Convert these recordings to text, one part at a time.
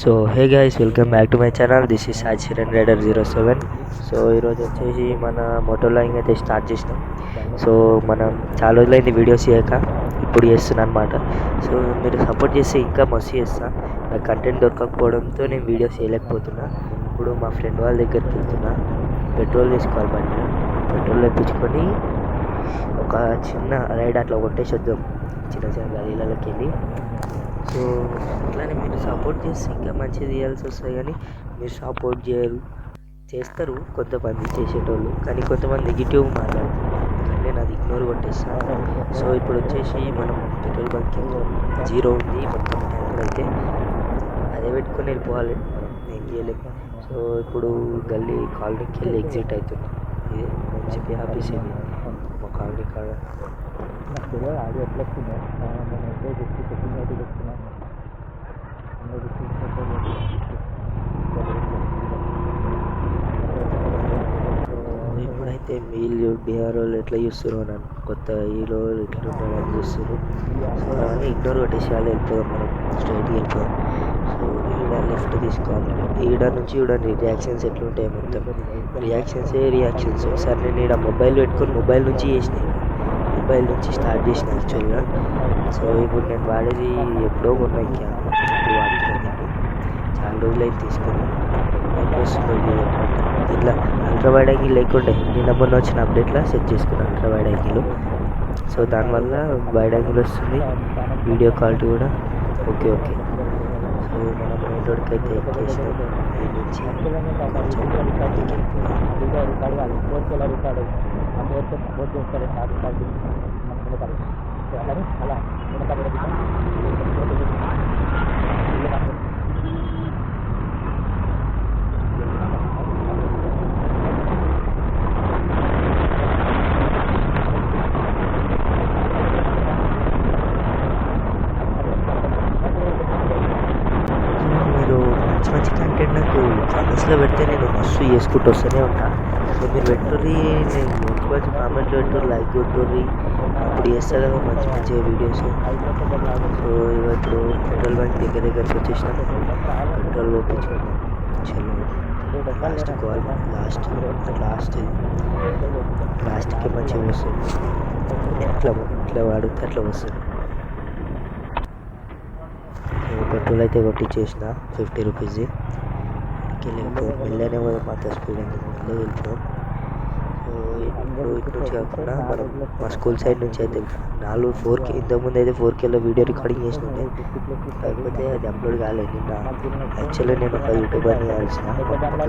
So hey guys, welcome back to my channel. This is Sai Chiran rider 07. So ఈరోజు వచ్చేసి మన moto vlogging అయితే start చేసినాం. సో మనం చాలా రోజులైంది వీడియోస్ చేయక, ఇప్పుడు చేస్తున్నాను అనమాట. సో మీరు సపోర్ట్ చేస్తే ఇంకా మస్తు చేస్తా. నాకు కంటెంట్ దొరకకపోవడంతో నేను వీడియోస్ చేయలేకపోతున్నా. ఇప్పుడు మా ఫ్రెండ్ వాళ్ళ దగ్గరికి వెళ్తున్నా. పెట్రోల్ తీసుకోవాలి బండి. పెట్రోల్ తెప్పించుకొని ఒక చిన్న రైడ్ అట్లా కొట్టేసి వద్దాం, చిన్న చిన్న గలీలకి వెళ్ళి. సో అట్లానే మీరు సపోర్ట్ చేస్తే ఇంకా మంచిగా తీయాల్సి వస్తుంది, కానీ మీరు సపోర్ట్ చేస్తారు కొంతమంది చేసేటోళ్ళు, కానీ కొంతమంది నెగిటివ్ మాట్లాడుతారు. కానీ నేను అది ఇగ్నోర్ కొట్టేస్తాను. సో ఇప్పుడు వచ్చేసి మనం పెట్రోల్ బంక్ జీరో ఉంది మొత్తం ట్యాంకులు అయితే, అదే పెట్టుకొని వెళ్ళిపోవాలి, మనం ఏం చేయలేము. సో ఇప్పుడు గల్లీ కాలనీకి వెళ్ళి ఎగ్జిట్ అవుతుంది. ఇది ఎంసీపీ ఆఫీస్, ఇది మా కాలనీ కాడ. అది ఎట్లా వస్తుందో ఇప్పుడైతే వీళ్ళు బీహార్ వాళ్ళు ఎట్లా చూస్తారు నన్ను, కొత్త హీరో ఎట్లా ఉంటాడని చూస్తారు. సో అవన్నీ ఇగ్నోర్ కొట్టేసి వాళ్ళు వెళ్ళిపోదాం, మనం స్ట్రైట్గా వెళ్ళిపోదాం. సో ఈడ లెఫ్ట్ తీసుకోవాలి. ఈడ నుంచి చూడండి రియాక్షన్స్ ఎట్లుంటాయి, మొత్తం రియాక్షన్స్. ఒకసారి నేను ఈడ మొబైల్ పెట్టుకొని మొబైల్ నుంచి మొబైల్ నుంచి స్టార్ట్ చేసిన యాక్చువల్గా. సో ఇప్పుడు నేను వాడేది ఎప్పుడో కొన్నా, ఇంకా ఇప్పుడు వాడుతున్నాను. చాలా రోజులైతే తీసుకుని ఎట్లా వస్తుందో దీంట్లో అల్ట్రా వైడ్ యాంగిల్ లేకుండే, నిన్న మొన్న వచ్చిన అప్డేట్లో సెట్ చేసుకున్నాను అల్ట్రా వైడ్ యాంగిల్. సో దానివల్ల వైడ్ యాంగిల్ వస్తుంది, వీడియో క్వాలిటీ కూడా ఓకే. సో మనం మెయిన్ రోడ్కి అయితే ఎక్కేసాం. ఈ నుంచి మంచి కంటెంట్ నాకు కామెంట్స్లో పెడితే నేను మస్తు చేసుకుంటూ వస్తూనే ఉంటాను. సో మీరు పెట్టుర్రి, నేను కొంచెం కామెంట్లు పెట్టుర్రి, లైక్ కొట్టుర్రి, అప్పుడు చేస్తా కదా మంచిగా వీడియోస్. సో ఇప్పుడు పెట్రోల్ బంక్ దగ్గరికి వచ్చేసినాం. పెట్రోల్ కొట్టించుకున్నాం. లాస్ట్కి మంచిగా వస్తుంది. ఇట్లా వాడితే అట్లా వస్తుంది. పెట్రోల్ అయితే కొట్టించేసిన 50 రూపీస్ది. వెళ్ళనే పోదాం, అంత స్పీడ్ ఎందుకు, మెల్లగా వెళ్ళిపోదాం. సో ఇప్పుడు ఇటు నుంచి కాకుండా మనం మా స్కూల్ సైడ్ నుంచి అయితే 4కి, ఇంతకుముందు అయితే 4Kలో వీడియో రికార్డింగ్ చేసినట్టే, కాకపోతే అది అప్లోడ్ కాలేదు. నిన్న యాక్చువల్లీ నేను ఒక యూట్యూబర్ని కలిసిన,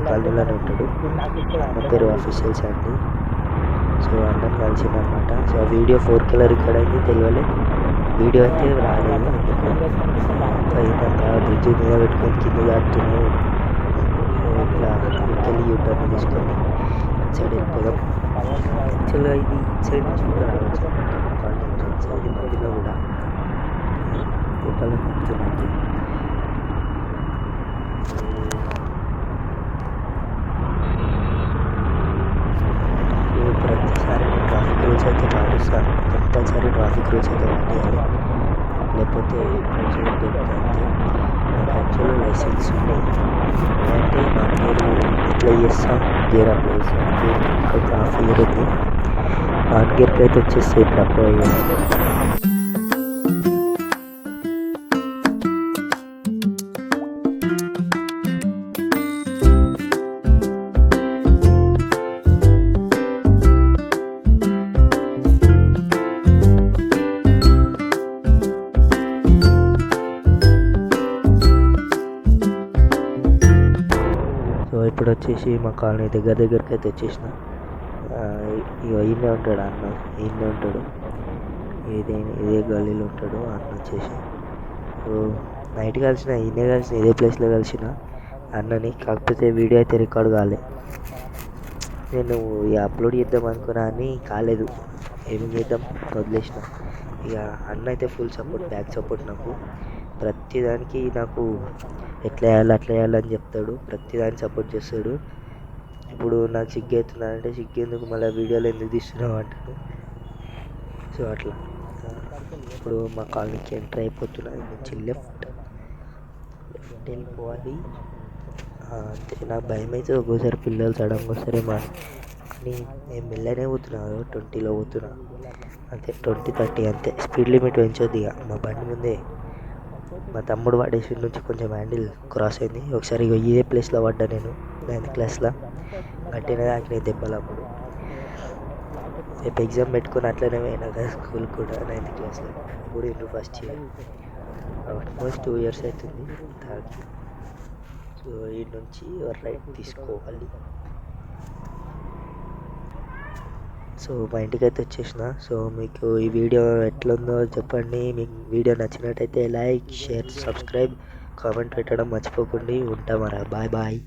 కాలనీలోనే ఉంటాడు, అన్న పేరు అఫీషియల్స్ అండి. సో అన్నని కలిసింది అనమాట. సో ఆ వీడియో 4Kలో రికార్డ్ అయింది, తెలియలే. వీడియో అయితే రాలేదు, అయిందంతా బ్రిడ్జ్ మీద పెట్టుకొని కింద దాటుతున్నావు. ఇట్లా ఇటుకెళ్ళి యూటర్న్ తీసుకొని సైడ్ వెళ్ళిపోదాం. యాక్చువల్గా ఇది సైడ్ నుంచి కూడా రావచ్చు, సైడ్ మధ్యలో కూడా యూటర్న్ వెళ్తున్నది. ప్రతిసారి నేను ట్రాఫిక్ రూల్స్ అయితే పాటిస్తాను, కంపల్సరీ ట్రాఫిక్ రూల్స్ అయితే పాటియాలి, లేకపోతే దొరుకుతుంది. నాకు యాక్చువల్గా లైసెన్స్ ఉన్నాయి అంటే నా పేరు అప్లై చేస్తాం, గేర్ అప్లై చేస్తాం. గేర్కి ఇంకొక హాఫ్ ఇయర్ ఉంది, నాన్ గేర్కి అయితే వచ్చేస్తే ఇప్పుడు అప్లై అయ్యాను. సో ఇప్పుడు వచ్చేసి మా కాలనీ దగ్గరికి అయితే వచ్చేసిన. ఈయనే ఉంటాడు అన్న, ఈయనే ఉంటాడు, ఇదే గల్లీలో ఉంటాడు అన్న వచ్చేసి. సో నైట్ కలిసిన, ఇదే ప్లేస్లో కలిసిన అన్నని, కాకపోతే వీడియో అయితే రికార్డ్ కాలే. నేను అప్లోడ్ చేద్దాం అనుకున్నా అని కాలేదు, ఏం చేద్దాం వదిలేసిన. ఇక అన్న అయితే ఫుల్ సపోర్ట్, బ్యాక్ సపోర్ట్ నాకు. ప్రతిదానికి నాకు ఎట్లా వేయాలి అట్లా వేయాలని చెప్తాడు, ప్రతిదానికి సపోర్ట్ చేస్తాడు. ఇప్పుడు నాకు సిగ్గు అవుతుంది అంటే, సిగ్గు ఎందుకు, మళ్ళీ వీడియోలో ఎందుకు తీస్తున్నావు అంటాడు. సో అట్లా ఇప్పుడు మా కాలనీకి ఎంటర్ అయిపోతున్నా, నుంచి లెఫ్ట్ అటు వెళ్ళిపోవాలి. అంతే. నాకు భయం అయితే ఒక్కోసారి పిల్లలు సడన్గా వస్తారేమో కానీ నేను మెల్లనే పోతున్నా, 20లో పోతున్నా అంతే, 20-30 అంతే. స్పీడ్ లిమిట్ పెంచొద్దు ఇక. మా బండి ముందే మా తమ్ముడు పడేసి నుంచి కొంచెం హ్యాండిల్ క్రాస్ అయింది. ఒకసారి ఇదే ప్లేస్లో పడ్డా నేను 9th క్లాస్లో. గట్టిగా తాకినాయి దెబ్బలు అప్పుడు. రేపు ఎగ్జామ్ పెట్టుకొని అట్లనే పోయినా కదా స్కూల్ కూడా 9th క్లాస్లో. ఇప్పుడు into first year, almost 2 years అవుతుంది తాకి. సో ఈ నుంచి రైట్ తీసుకోవాలి. సో మా ఇంటికి అయితే వచ్చేసిన. సో మీకు ఈ వీడియో ఎట్లుందో చెప్పండి. మీకు వీడియో నచ్చినట్టయితే లైక్, షేర్, సబ్స్క్రైబ్, కామెంట్ పెట్టడం మర్చిపోకండి. ఉంటా మరి. Bye bye.